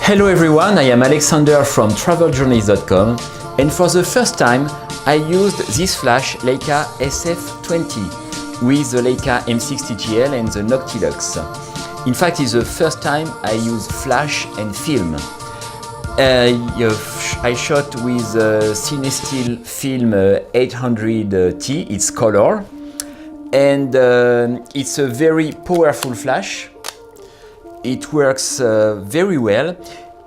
Hello everyone, I am Alexander from TravelJournalist.com, and for the first time I used this flash Leica SF20 with the Leica M6 TTL and the Noctilux. In fact, it's the first time I use flash and film. I shot with CineStill film 800T, it's color, and it's a very powerful flash. It works very well.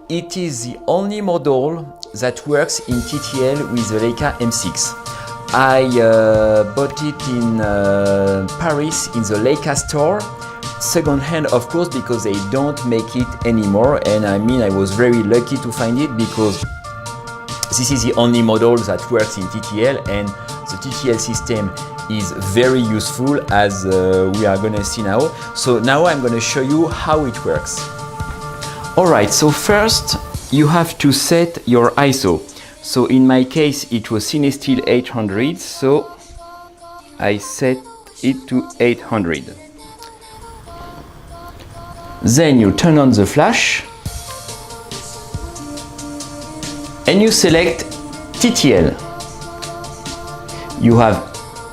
It is the only model that works in TTL with the Leica M6. I bought it in Paris in the Leica store, second hand of course, because they don't make it anymore, and I was very lucky to find it because this is the only model that works in TTL, and the TTL system is very useful, as we are going to see now. So now I'm going to show you how it works. Alright, so first you have to set your ISO. So in my case it was CineStill 800, so I set it to 800. Then you turn on the flash and you select TTL. You have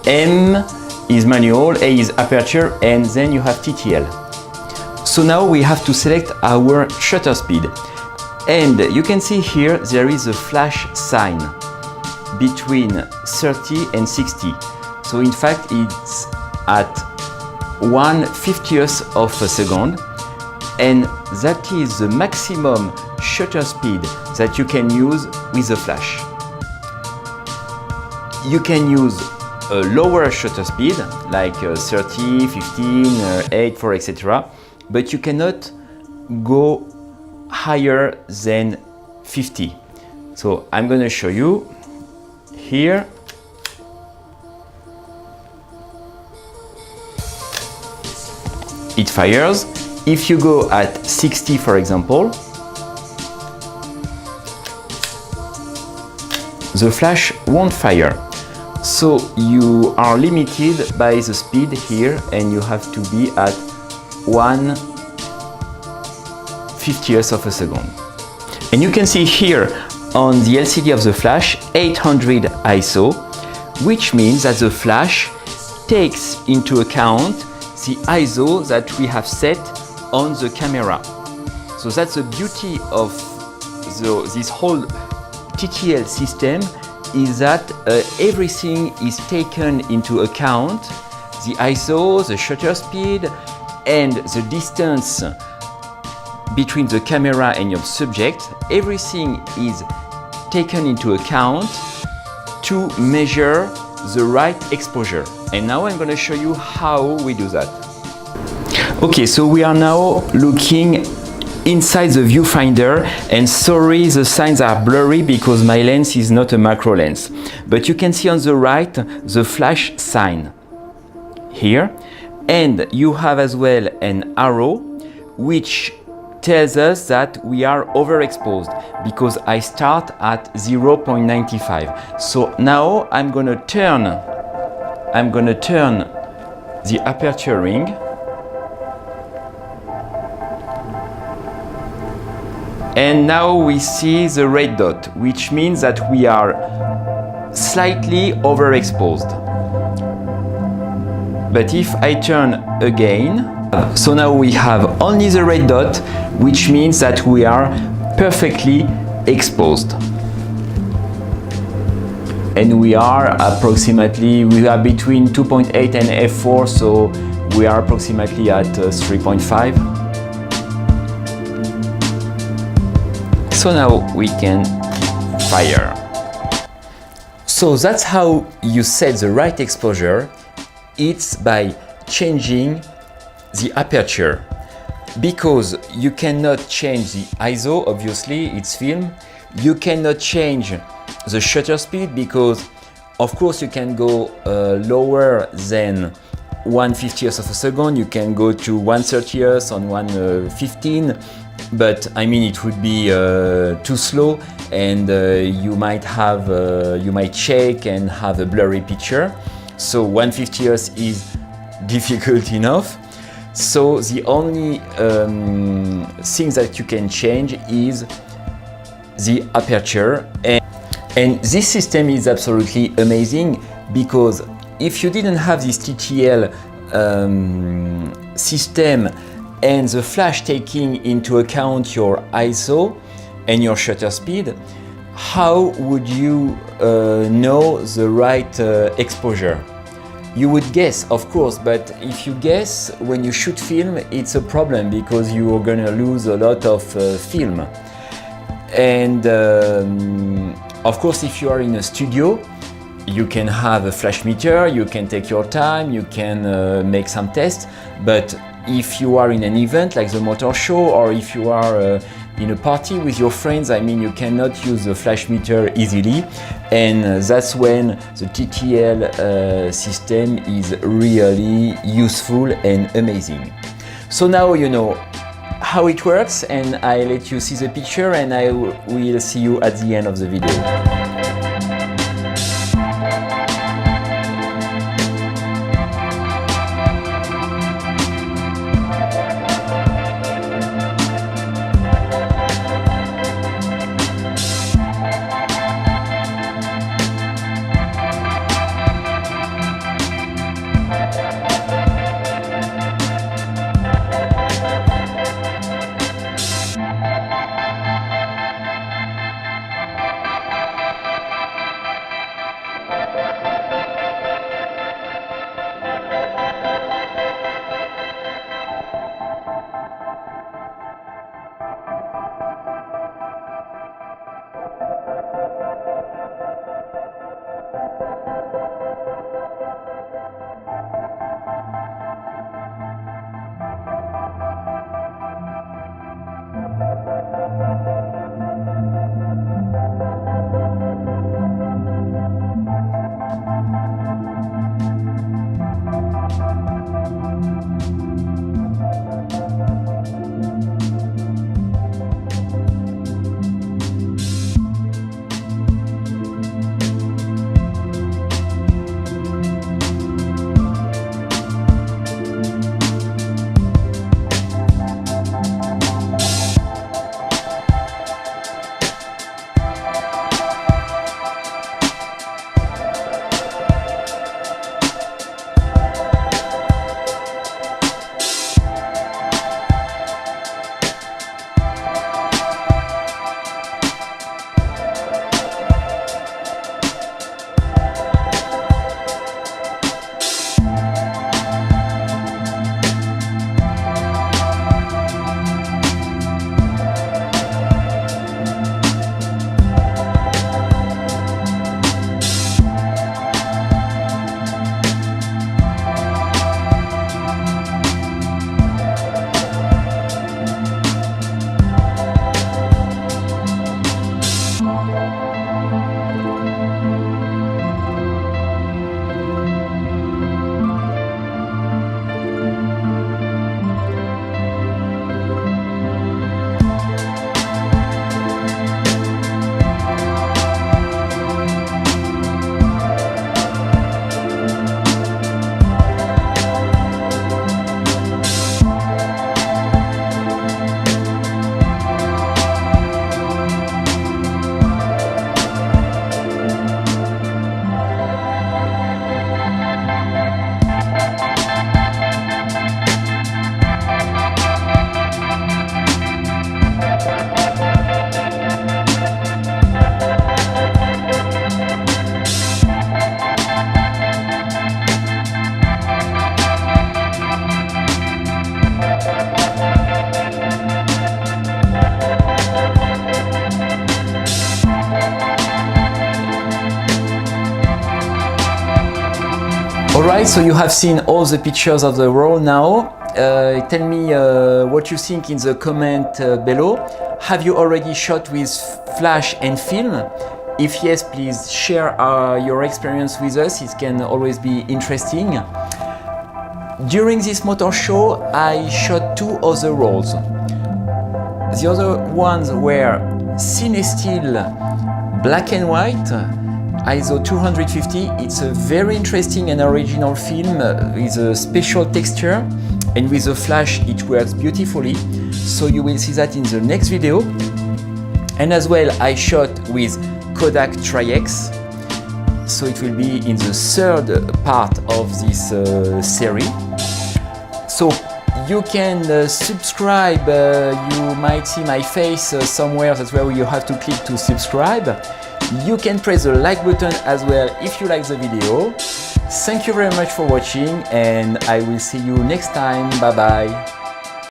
M is manual, A is aperture, and then you have TTL. So now we have to select our shutter speed. And you can see here there is a flash sign between 30 and 60. So in fact it's at 1/50th of a second, and that is the maximum shutter speed that you can use with the flash. You can use a lower shutter speed like 30, 15, 8, 4, etc. But you cannot go higher than 50. So I'm going to show you here. It fires. If you go at 60, for example, the flash won't fire. So you are limited by the speed here, and you have to be at 1/50th of a second. And you can see here on the LCD of the flash 800 ISO, which means that the flash takes into account the ISO that we have set on the camera. So that's the beauty of this whole TTL system, is that everything is taken into account: the ISO, the shutter speed, and the distance between the camera and your subject. Everything is taken into account to measure the right exposure. And now I'm going to show you how we do that. Okay, so we are now looking inside the viewfinder, and sorry, the signs are blurry because my lens is not a macro lens. But you can see on the right the flash sign here, and you have as well an arrow which tells us that we are overexposed because I start at 0.95. So now I'm gonna turn the aperture ring, and now we see the red dot, which means that we are slightly overexposed. But if I turn again, so now we have only the red dot, which means that we are perfectly exposed. And we are between 2.8 and f4, so we are approximately at 3.5. So now we can fire. So that's how you set the right exposure. It's by changing the aperture, because you cannot change the ISO, obviously it's film. You cannot change the shutter speed because of course you can go lower than 1/50th of a second. You can go to 1/30th on 1/15, but it would be too slow, and you might shake and have a blurry picture. So 1/50th is difficult enough. So the only thing that you can change is the aperture, and this system is absolutely amazing, because if you didn't have this TTL system and the flash taking into account your ISO and your shutter speed, how would you know the right exposure? You would guess, of course, but if you guess when you shoot film, it's a problem, because you are gonna lose a lot of film. And of course, if you are in a studio, you can have a flash meter, you can take your time, you can make some tests. But if you are in an event like the motor show, or if you are in a party with your friends, I mean, you cannot use the flash meter easily, and that's when the TTL system is really useful and amazing. So now you know how it works, and I let you see the picture, and I will see you at the end of the video. Alright, so you have seen all the pictures of the roll now. Tell me what you think in the comment below. Have you already shot with flash and film? If yes, please share your experience with us. It can always be interesting. During this motor show, I shot 2 other rolls. The other ones were Cine Still black and white, ISO 250. It's a very interesting and original film with a special texture, and with the flash it works beautifully. So you will see that in the next video. And as well, I shot with Kodak Tri-X, so it will be in the third part of this series. So you can subscribe, you might see my face somewhere, that's where you have to click to subscribe. You can press the like button as well if you like the video. Thank you very much for watching, and I will see you next time. Bye bye.